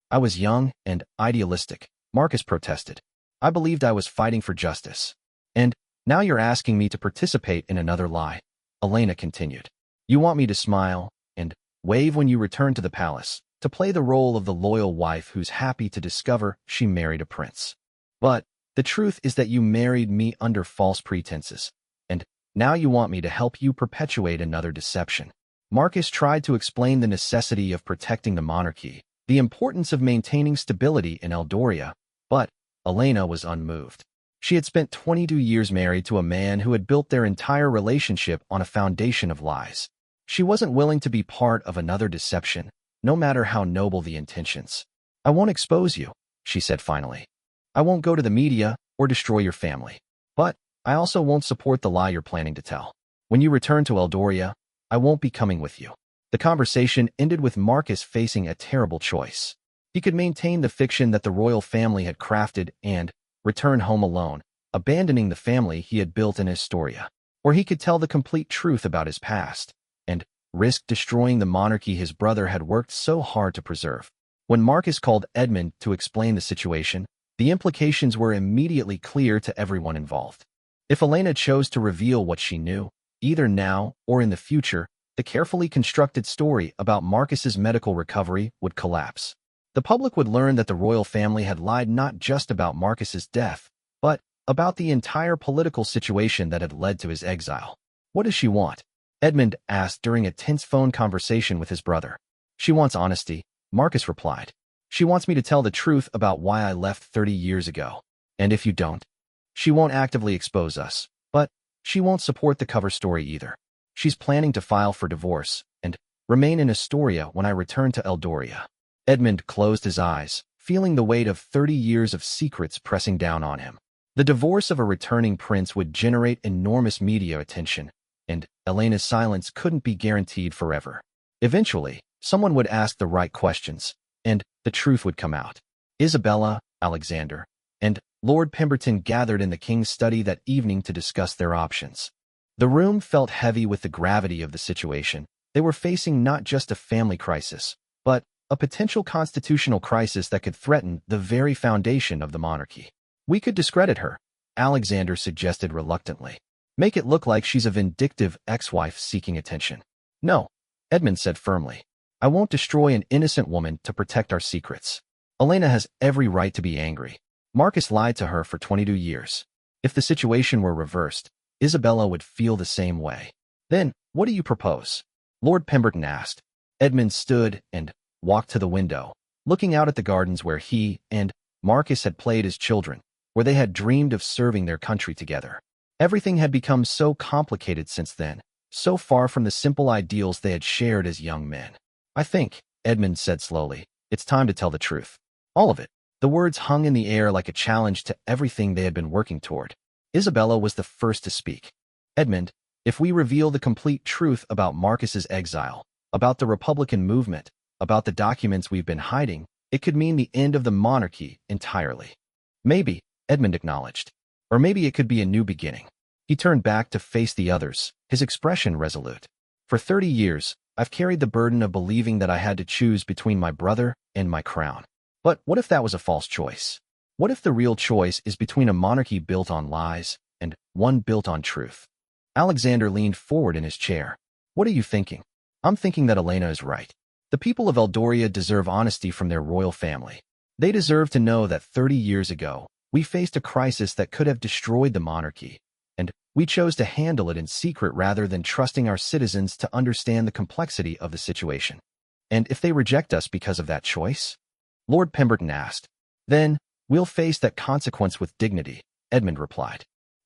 [SPEAKER 1] "I was young and idealistic," Marcus protested. "I believed I was fighting for justice. And now you're asking me to participate in another lie," Elena continued. "You want me to smile and wave when you return to the palace, to play the role of the loyal wife who's happy to discover she married a prince. But the truth is that you married me under false pretenses, and now you want me to help you perpetuate another deception." Marcus tried to explain the necessity of protecting the monarchy, the importance of maintaining stability in Eldoria, but Elena was unmoved. She had spent 22 years married to a man who had built their entire relationship on a foundation of lies. She wasn't willing to be part of another deception, no matter how noble the intentions. "I won't expose you," she said finally. "I won't go to the media or destroy your family. But I also won't support the lie you're planning to tell. When you return to Eldoria, I won't be coming with you." The conversation ended with Marcus facing a terrible choice. He could maintain the fiction that the royal family had crafted and return home alone, abandoning the family he had built in Astoria. Or he could tell the complete truth about his past and risk destroying the monarchy his brother had worked so hard to preserve. When Marcus called Edmund to explain the situation, the implications were immediately clear to everyone involved. If Elena chose to reveal what she knew, either now or in the future, the carefully constructed story about Marcus's medical recovery would collapse. The public would learn that the royal family had lied not just about Marcus's death, but about the entire political situation that had led to his exile. "What does she want?" Edmund asked during a tense phone conversation with his brother. "She wants honesty," Marcus replied. "She wants me to tell the truth about why I left 30 years ago. And if you don't, she won't actively expose us, but she won't support the cover story either. She's planning to file for divorce and remain in Astoria when I return to Eldoria." Edmund closed his eyes, feeling the weight of 30 years of secrets pressing down on him. The divorce of a returning prince would generate enormous media attention, and Elena's silence couldn't be guaranteed forever. Eventually, someone would ask the right questions, and the truth would come out. Isabella, Alexander, and Lord Pemberton gathered in the king's study that evening to discuss their options. The room felt heavy with the gravity of the situation. They were facing not just a family crisis, but a potential constitutional crisis that could threaten the very foundation of the monarchy. "We could discredit her," Alexander suggested reluctantly. "Make it look like she's a vindictive ex-wife seeking attention." "No," Edmund said firmly. "I won't destroy an innocent woman to protect our secrets. Elena has every right to be angry. Marcus lied to her for 22 years. If the situation were reversed, Isabella would feel the same way." "Then, what do you propose?" Lord Pemberton asked. Edmund stood and walked to the window, looking out at the gardens where he and Marcus had played as children, where they had dreamed of serving their country together. Everything had become so complicated since then, so far from the simple ideals they had shared as young men. "I think," Edmund said slowly, "it's time to tell the truth. All of it." The words hung in the air like a challenge to everything they had been working toward. Isabella was the first to speak. "Edmund, if we reveal the complete truth about Marcus's exile, about the Republican movement, about the documents we've been hiding, it could mean the end of the monarchy entirely. Maybe, Edmund acknowledged. Or maybe it could be a new beginning. He turned back to face the others, his expression resolute. For 30 years, I've carried the burden of believing that I had to choose between my brother and my crown. But what if that was a false choice? What if the real choice is between a monarchy built on lies and one built on truth? Alexander leaned forward in his chair. What are you thinking? I'm thinking that Elena is right. The people of Eldoria deserve honesty from their royal family. They deserve to know that 30 years ago, we faced a crisis that could have destroyed the monarchy, and we chose to handle it in secret rather than trusting our citizens to understand the complexity of the situation. And if they reject us because of that choice? Lord Pemberton asked. Then, we'll face that consequence with dignity, Edmund replied.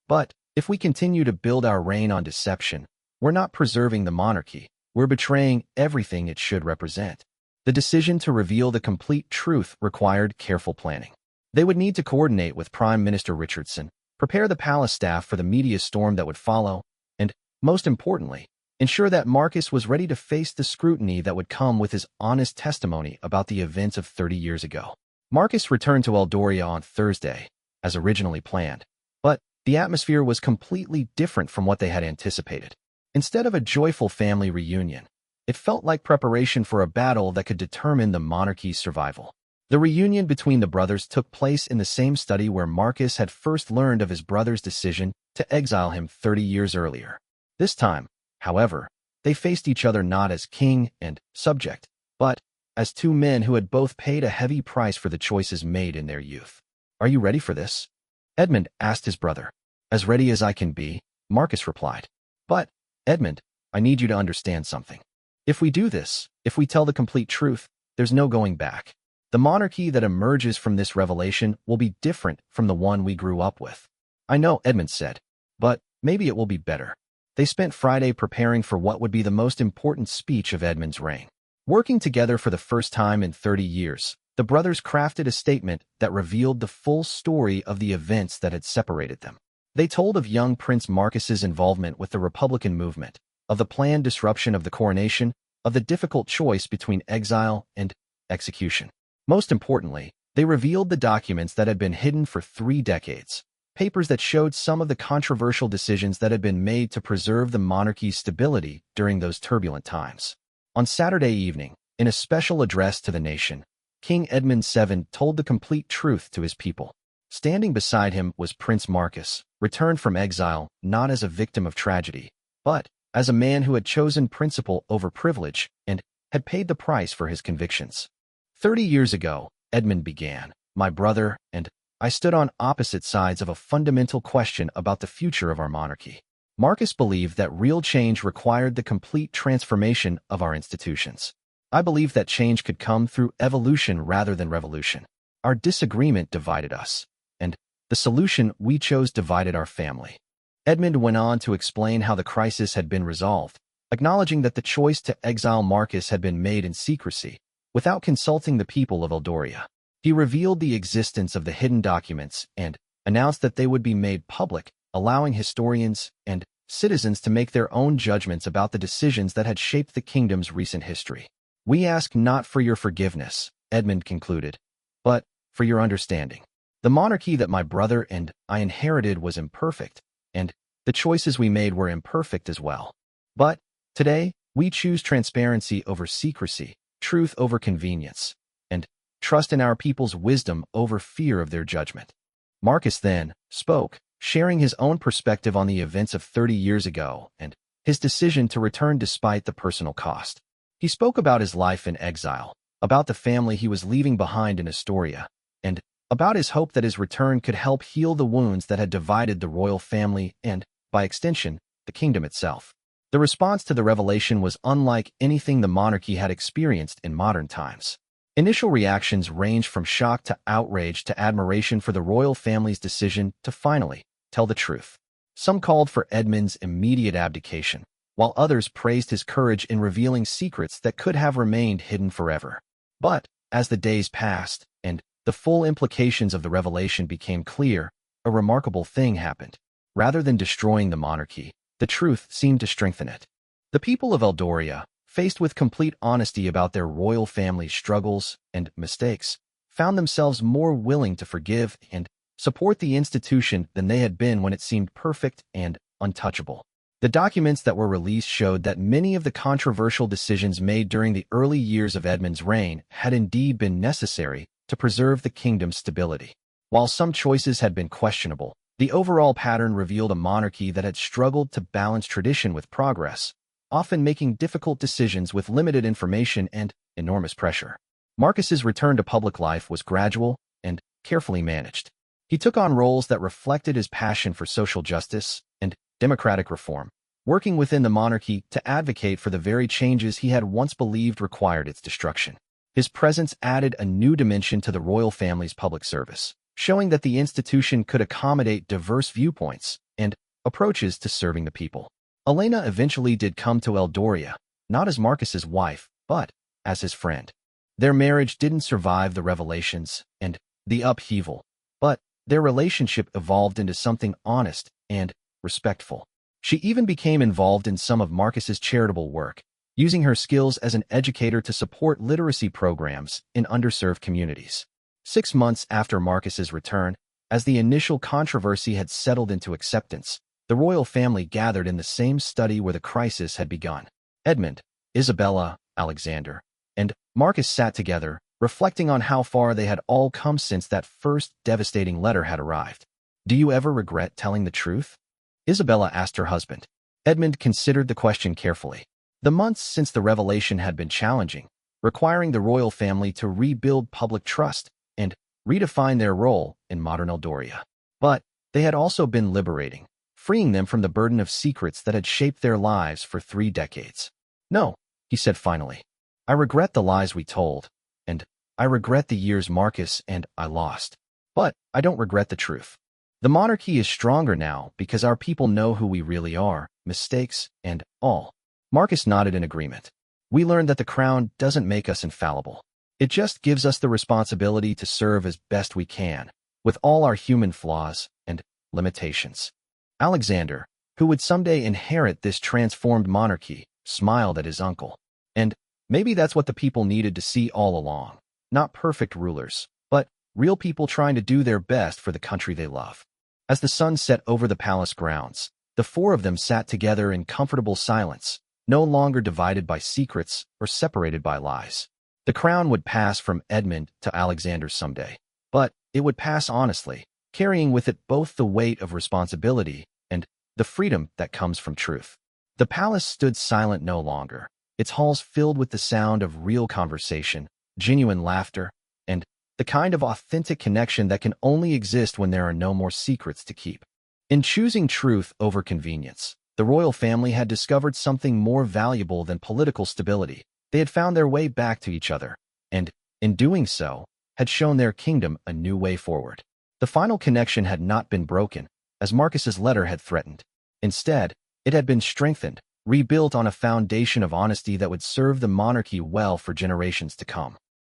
[SPEAKER 1] But, if we continue to build our reign on deception, we're not preserving the monarchy, we're betraying everything it should represent. The decision to reveal the complete truth required careful planning. They would need to coordinate with Prime Minister Richardson, prepare the palace staff for the media storm that would follow, and, most importantly, ensure that Marcus was ready to face the scrutiny that would come with his honest testimony about the events of 30 years ago. Marcus returned to Eldoria on Thursday, as originally planned, but the atmosphere was completely different from what they had anticipated. Instead of a joyful family reunion, it felt like preparation for a battle that could determine the monarchy's survival. The reunion between the brothers took place in the same study where Marcus had first learned of his brother's decision to exile him 30 years earlier. This time, however, they faced each other not as king and subject, but as two men who had both paid a heavy price for the choices made in their youth. Are you ready for this? Edmund asked his brother. As ready as I can be, Marcus replied. But, Edmund, I need you to understand something. If we do this, if we tell the complete truth, there's no going back. The monarchy that emerges from this revelation will be different from the one we grew up with. I know, Edmund said, but maybe it will be better. They spent Friday preparing for what would be the most important speech of Edmund's reign. Working together for the first time in 30 years, the brothers crafted a statement that revealed the full story of the events that had separated them. They told of young Prince Marcus's involvement with the Republican movement, of the planned disruption of the coronation, of the difficult choice between exile and execution. Most importantly, they revealed the documents that had been hidden for 3 decades, papers that showed some of the controversial decisions that had been made to preserve the monarchy's stability during those turbulent times. On Saturday evening, in a special address to the nation, King Edmund VII told the complete truth to his people. Standing beside him was Prince Marcus, returned from exile not as a victim of tragedy, but as a man who had chosen principle over privilege and had paid the price for his convictions. 30 years ago, Edmund began, my brother and I stood on opposite sides of a fundamental question about the future of our monarchy. Marcus believed that real change required the complete transformation of our institutions. I believed that change could come through evolution rather than revolution. Our disagreement divided us, and the solution we chose divided our family. Edmund went on to explain how the crisis had been resolved, acknowledging that the choice to exile Marcus had been made in secrecy, without consulting the people of Eldoria. He revealed the existence of the hidden documents and announced that they would be made public, allowing historians and citizens to make their own judgments about the decisions that had shaped the kingdom's recent history. We ask not for your forgiveness, Edmund concluded, but for your understanding. The monarchy that my brother and I inherited was imperfect, and the choices we made were imperfect as well. But today, we choose transparency over secrecy, truth over convenience, and trust in our people's wisdom over fear of their judgment. Marcus then spoke, sharing his own perspective on the events of 30 years ago and his decision to return despite the personal cost. He spoke about his life in exile, about the family he was leaving behind in Astoria, and about his hope that his return could help heal the wounds that had divided the royal family and, by extension, the kingdom itself. The response to the revelation was unlike anything the monarchy had experienced in modern times. Initial reactions ranged from shock to outrage to admiration for the royal family's decision to finally tell the truth. Some called for Edmund's immediate abdication, while others praised his courage in revealing secrets that could have remained hidden forever. But, as the days passed, and the full implications of the revelation became clear, a remarkable thing happened. Rather than destroying the monarchy, the truth seemed to strengthen it. The people of Eldoria, faced with complete honesty about their royal family's struggles and mistakes, found themselves more willing to forgive and support the institution than they had been when it seemed perfect and untouchable. The documents that were released showed that many of the controversial decisions made during the early years of Edmund's reign had indeed been necessary to preserve the kingdom's stability. While some choices had been questionable, the overall pattern revealed a monarchy that had struggled to balance tradition with progress, often making difficult decisions with limited information and enormous pressure. Marcus's return to public life was gradual and carefully managed. He took on roles that reflected his passion for social justice and democratic reform, working within the monarchy to advocate for the very changes he had once believed required its destruction. His presence added a new dimension to the royal family's public service, showing that the institution could accommodate diverse viewpoints and approaches to serving the people. Elena eventually did come to Eldoria, not as Marcus's wife, but as his friend. Their marriage didn't survive the revelations and the upheaval, but their relationship evolved into something honest and respectful. She even became involved in some of Marcus's charitable work, using her skills as an educator to support literacy programs in underserved communities. 6 months after Marcus's return, as the initial controversy had settled into acceptance, the royal family gathered in the same study where the crisis had begun. Edmund, Isabella, Alexander, and Marcus sat together, reflecting on how far they had all come since that first devastating letter had arrived. "Do you ever regret telling the truth?" Isabella asked her husband. Edmund considered the question carefully. The months since the revelation had been challenging, requiring the royal family to rebuild public trust and redefine their role in modern Eldoria. But they had also been liberating, freeing them from the burden of secrets that had shaped their lives for 3 decades. "No," he said finally. "I regret the lies we told, and I regret the years Marcus and I lost. But I don't regret the truth. The monarchy is stronger now because our people know who we really are, mistakes and all." Marcus nodded in agreement. "We learned that the crown doesn't make us infallible. It just gives us the responsibility to serve as best we can, with all our human flaws and limitations." Alexander, who would someday inherit this transformed monarchy, smiled at his uncle. And maybe that's what the people needed to see all along. Not perfect rulers, but real people trying to do their best for the country they love. As the sun set over the palace grounds, the 4 of them sat together in comfortable silence, no longer divided by secrets or separated by lies. The crown would pass from Edmund to Alexander someday, but it would pass honestly, carrying with it both the weight of responsibility and the freedom that comes from truth. The palace stood silent no longer, its halls filled with the sound of real conversation, genuine laughter, and the kind of authentic connection that can only exist when there are no more secrets to keep. In choosing truth over convenience, the royal family had discovered something more valuable than political stability. They had found their way back to each other, and, in doing so, had shown their kingdom a new way forward. The final connection had not been broken, as Marcus's letter had threatened. Instead, it had been strengthened, rebuilt on a foundation of honesty that would serve the monarchy well for generations to come.